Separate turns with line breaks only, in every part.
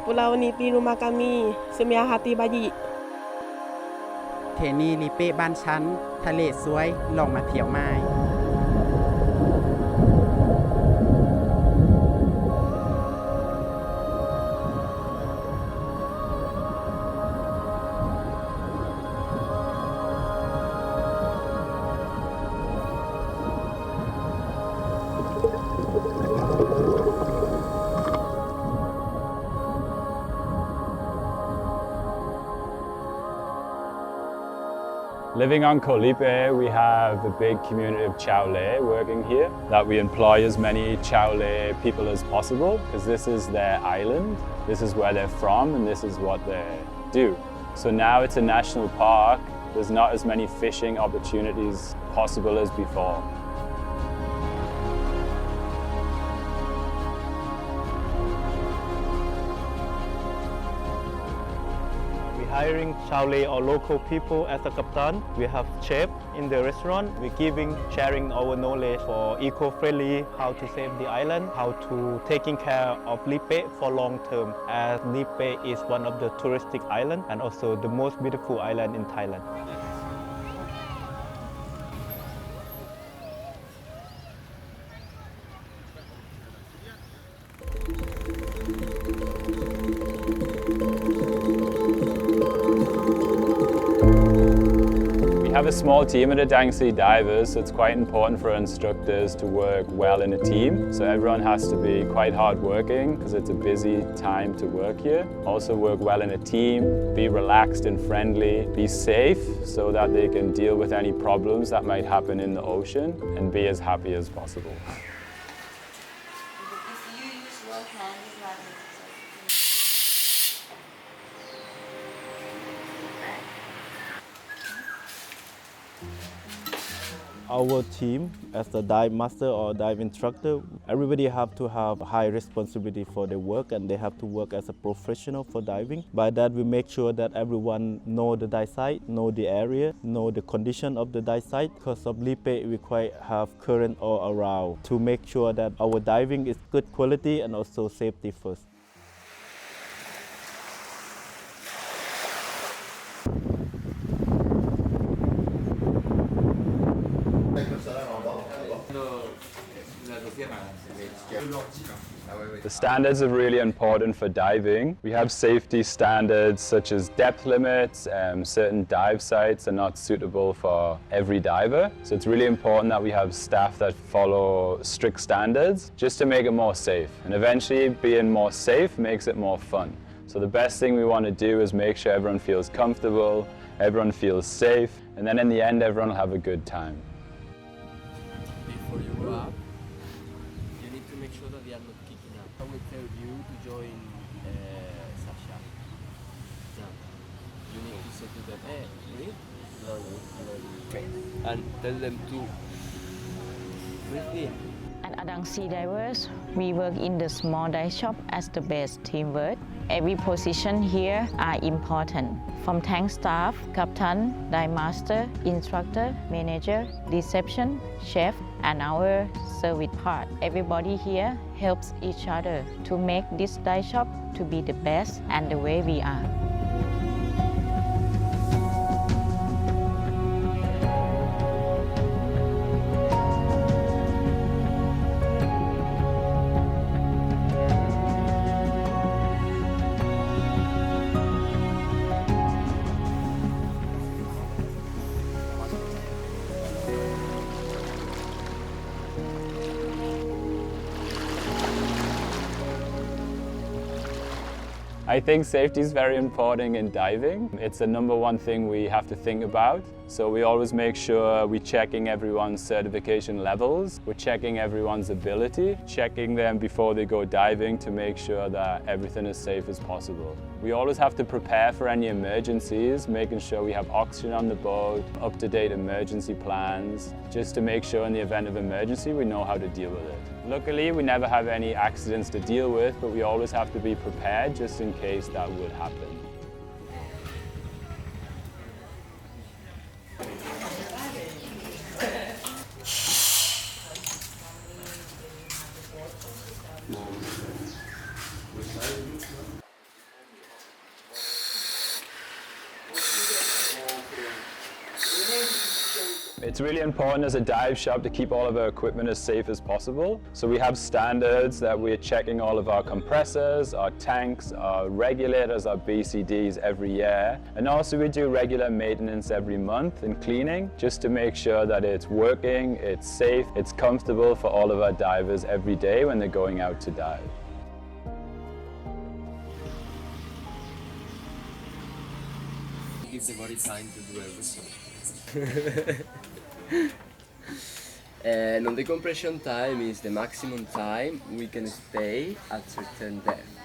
Pulau ni di rumah kami, semua hati bayi.
เทนี่ลิเป้บ้านชั้นทะเลสวยลองมาเที่ยวไม้
Living on Ko Lipe, we have a big community of Chao Ley working here, that we employ as many Chao Ley people as possible, because this is their island, this is where they're from, and this is what they do. So now it's a national park, there's not as many fishing opportunities possible as before.
Hiring Chao Ley or local people as a captain. We have chef in the restaurant. We're sharing our knowledge for eco-friendly, how to save the island, how to taking care of Lipe for long term, as Lipe is one of the touristic islands and also the most beautiful island in Thailand.
We have a small team at Adang Sea Divers, so it's quite important for our instructors to work well in a team. So everyone has to be quite hard-working because it's a busy time to work here. Also work well in a team, be relaxed and friendly, be safe so that they can deal with any problems that might happen in the ocean and be as happy as possible.
Our team, as the dive master or dive instructor, everybody have to have high responsibility for their work and they have to work as a professional for diving. By that we make sure that everyone know the dive site, know the area, know the condition of the dive site. Because of Lipe, we quite have current all around to make sure that our diving is good quality and also safety first.
The standards are really important for diving. We have safety standards such as depth limits. Certain dive sites are not suitable for every diver. So it's really important that we have staff that follow strict standards just to make it more safe. And eventually being more safe makes it more fun. So the best thing we want to do is make sure everyone feels comfortable, everyone feels safe, and then in the end everyone will have a good time.
Before you grow up, you need to make sure that they are not kicking up. I will tell you to join Sasha. You need to say to them, hey, read, learn, and tell them to breathe in.
At Adang Sea Divers, we work in the small dive shop as the best teamwork. Every position here are important. From tank staff, captain, dive master, instructor, manager, reception, chef, and our service part. Everybody here helps each other to make this dive shop to be the best and the way we are.
I think safety is very important in diving. It's the #1 thing we have to think about. So we always make sure we're checking everyone's certification levels, we're checking everyone's ability, checking them before they go diving to make sure that everything is safe as possible. We always have to prepare for any emergencies, making sure we have oxygen on the boat, up-to-date emergency plans, just to make sure in the event of emergency we know how to deal with it. Luckily, we never have any accidents to deal with, but we always have to be prepared just in case that would happen. It's really important as a dive shop to keep all of our equipment as safe as possible. So we have standards that we're checking all of our compressors, our tanks, our regulators, our BCDs every year. And also we do regular maintenance every month and cleaning just to make sure that it's working, it's safe, it's comfortable for all of our divers every day when they're going out to dive.
Give the body time to do everything. And on the compression time is the maximum time we can stay at certain depth.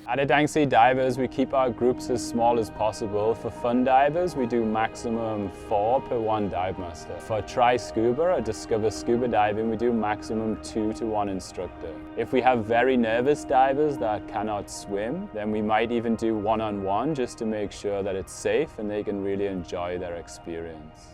At Adang Sea Divers, we keep our groups as small as possible. For fun divers, we do maximum 4 per 1 dive master. For try scuba or discover scuba diving, we do maximum 2 to 1 instructor. If we have very nervous divers that cannot swim, then we might even do one-on-one just to make sure that it's safe and they can really enjoy their experience.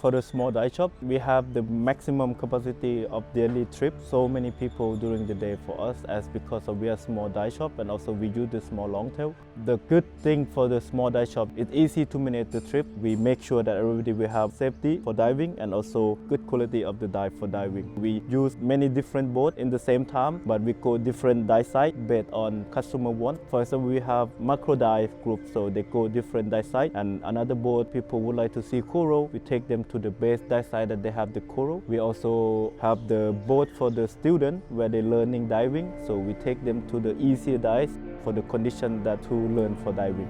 For the small dive shop, we have the maximum capacity of daily trip. So many people during the day for us, as because of we are small dive shop and also we use the small long tail. The good thing for the small dive shop, it's easy to manage the trip. We make sure that everybody will have safety for diving and also good quality of the dive for diving. We use many different boats in the same time, but we go different dive sites based on customer want. For example, we have macro dive group, so they go different dive sites. And another boat, people would like to see coral, we take them to the base dive site that they have the coral. We also have the boat for the student where they're learning diving, so we take them to the easier dives for the condition that to learn for diving.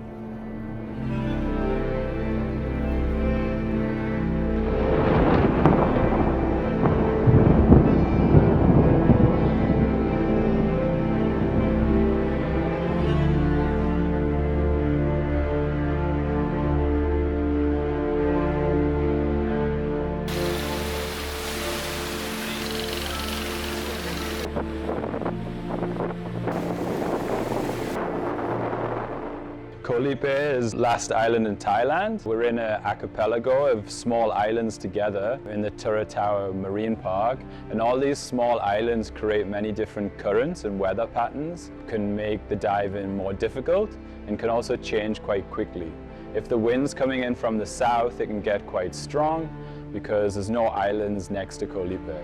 Ko Lipe is last island in Thailand. We're in an archipelago of small islands together in the Tarutao Marine Park. And all these small islands create many different currents and weather patterns, can make the diving more difficult and can also change quite quickly. If the wind's coming in from the south, it can get quite strong because there's no islands next to Ko Lipe.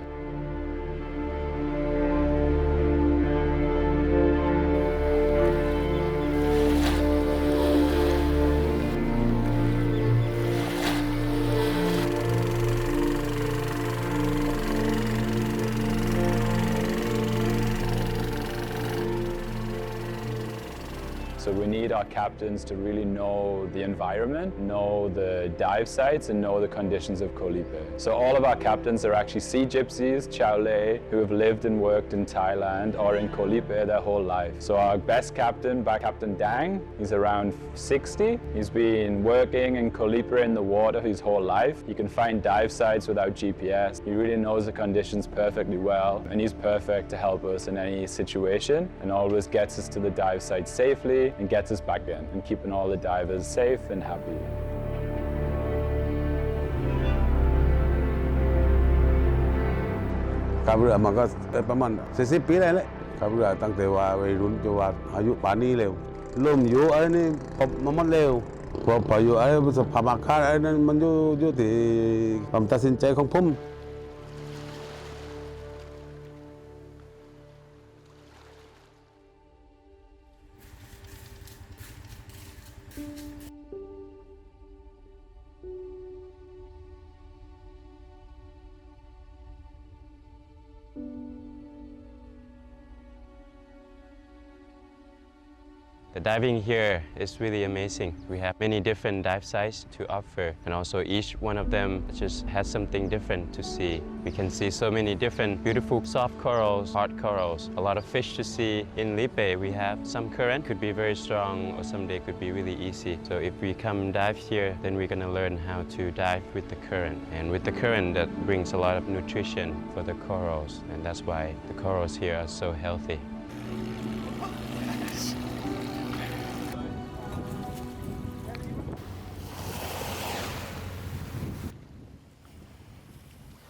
So we need our captains to really know the environment, know the dive sites, and know the conditions of Ko Lipe. So all of our captains are actually sea gypsies, Chao Ley, who have lived and worked in Thailand or in Ko Lipe their whole life. So our best captain, Captain Dang, he's around 60. He's been working in Ko Lipe in the water his whole life. You can find dive sites without GPS. He really knows the conditions perfectly well, and he's perfect to help us in any situation and always gets us to the dive site safely and gets us back in and keeping all the divers safe and happy.
ขับเรือมาก็ประมาณ40 ปีได้เลยขับเรือตั้งแต่ว่าวัยรุ่นจนว่าอายุป่านนี้เร็วเริ่มอยู่อะไรนี่มันเร็วพออยู่อะไรสภาพอากาศอะไรนั้นมันอยู่ที่ความตัดสินใจของผม
The diving here is really amazing. We have many different dive sites to offer, and also each one of them just has something different to see. We can see so many different beautiful soft corals, hard corals, a lot of fish to see. In Lipe, we have some current, could be very strong, or someday could be really easy. So if we come dive here, then we're gonna learn how to dive with the current. And with the current, that brings a lot of nutrition for the corals, and that's why the corals here are so healthy.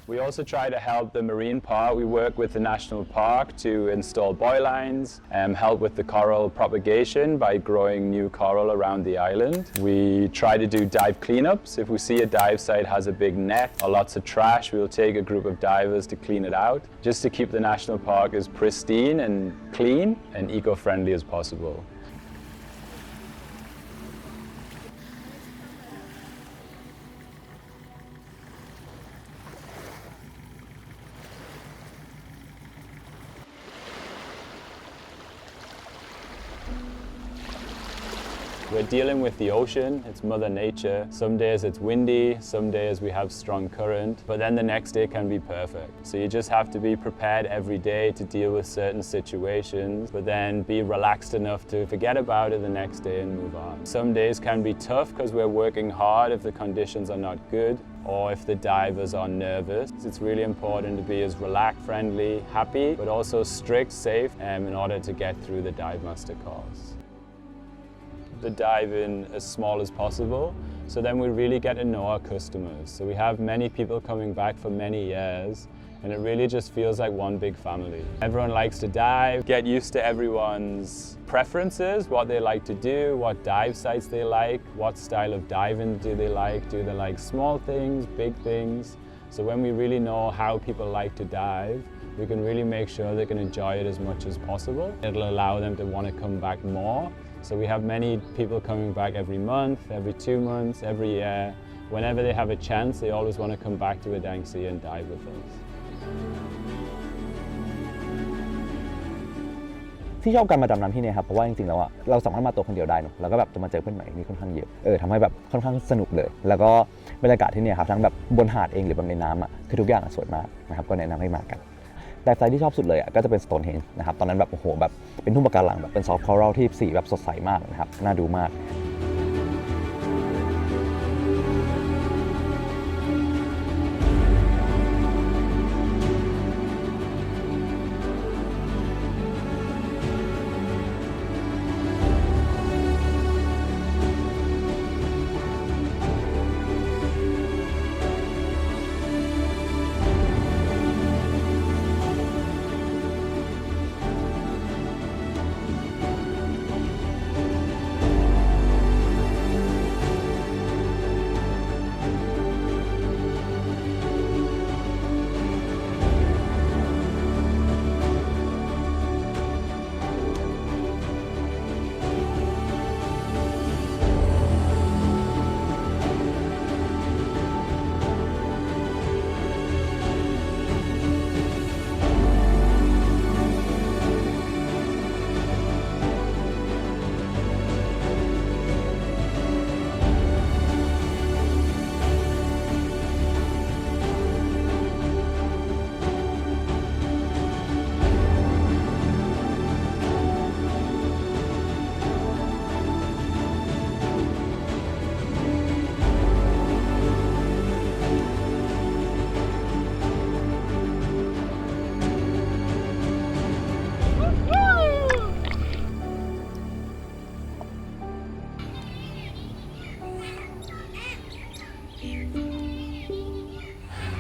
We also try to help the marine park. We work with the national park to install buoy lines and help with the coral propagation by growing new coral around the island. We try to do dive cleanups. If we see a dive site has a big net or lots of trash, we'll take a group of divers to clean it out, just to keep the national park as pristine and clean and eco-friendly as possible. We're dealing with the ocean, it's Mother Nature. Some days it's windy, some days we have strong current, but then the next day can be perfect. So you just have to be prepared every day to deal with certain situations, but then be relaxed enough to forget about it the next day and move on. Some days can be tough because we're working hard if the conditions are not good, or if the divers are nervous. It's really important to be as relaxed, friendly, happy, but also strict, safe, in order to get through the dive master course. The dive in as small as possible, so then we really get to know our customers. So we have many people coming back for many years, and it really just feels like one big family. Everyone likes to dive, get used to everyone's preferences, what they like to do, what dive sites they like, what style of diving do they like small things, big things. So when we really know how people like to dive, we can really make sure they can enjoy it as much as possible. It'll allow them to want to come back more. So we have many people coming back every month, every 2 months, every year. Whenever they have a chance, they always want to come back to Adang Sea and dive with us.
ที่ชอบการมาดำน้ำที่นี่ครับเพราะว่าจริงๆแล้วเราสามารถมาตัวคนเดียวได้เนอะแล้วก็แบบจะมาเจอเพื่อนใหม่นี่ค่อนข้างเยอะทำให้แบบค่อนข้างสนุกเลยแล้วก็บรรยากาศที่นี่ครับทั้งแบบบนหาดเองหรือแบบในน้ำคือทุกอย่างสวยมากนะครับก็แนะนำให้มากันไดฟ์ไซต์ที่ชอบสุดเลยก็จะเป็น Stonehenge นะครับตอนนั้นแบบโอ้โหแบบเป็นทุ่งปะการังแบบเป็นซอฟต์คอรัลที่สีแบบสดใสมากนะครับน่าดูมาก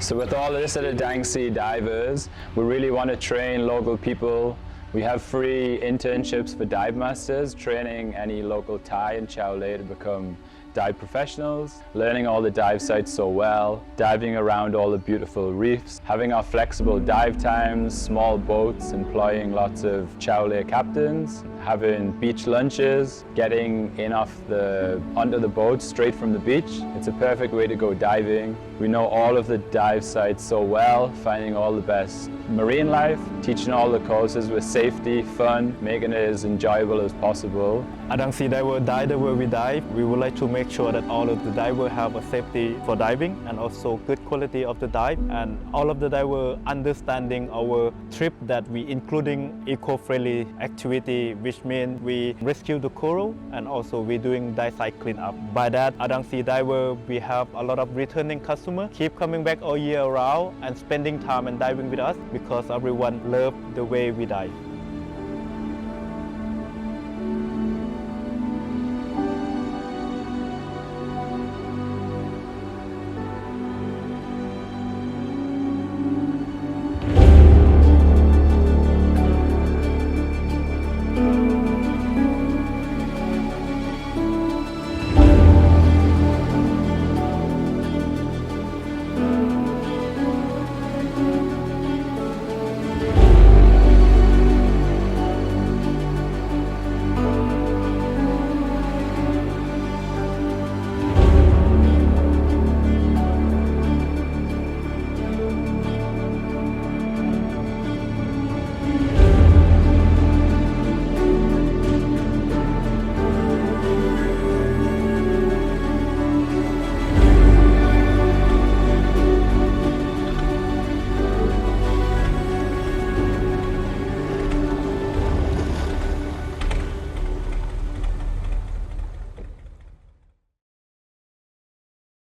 So with all of this at Adang Sea Divers, we really want to train local people. We have free internships for dive masters, training any local Thai and Chao Ley to become dive professionals, learning all the dive sites so well, diving around all the beautiful reefs, having our flexible dive times, small boats, employing lots of Chao Ley captains, having beach lunches, getting in onto the boat straight from the beach. It's a perfect way to go diving. We know all of the dive sites so well, finding all the best marine life, teaching all the courses with safety, fun, making it as enjoyable as possible.
Adang Sea Diver dive where we dive. We would like to make sure that all of the divers have a safety for diving and also good quality of the dive, and all of the divers understanding our trip that we including eco-friendly activity, which means we rescue the coral and also we doing dive site cleanup. By that, Adang Sea Diver, we have a lot of returning customers, keep coming back all year round and spending time and diving with us because everyone love the way we dive.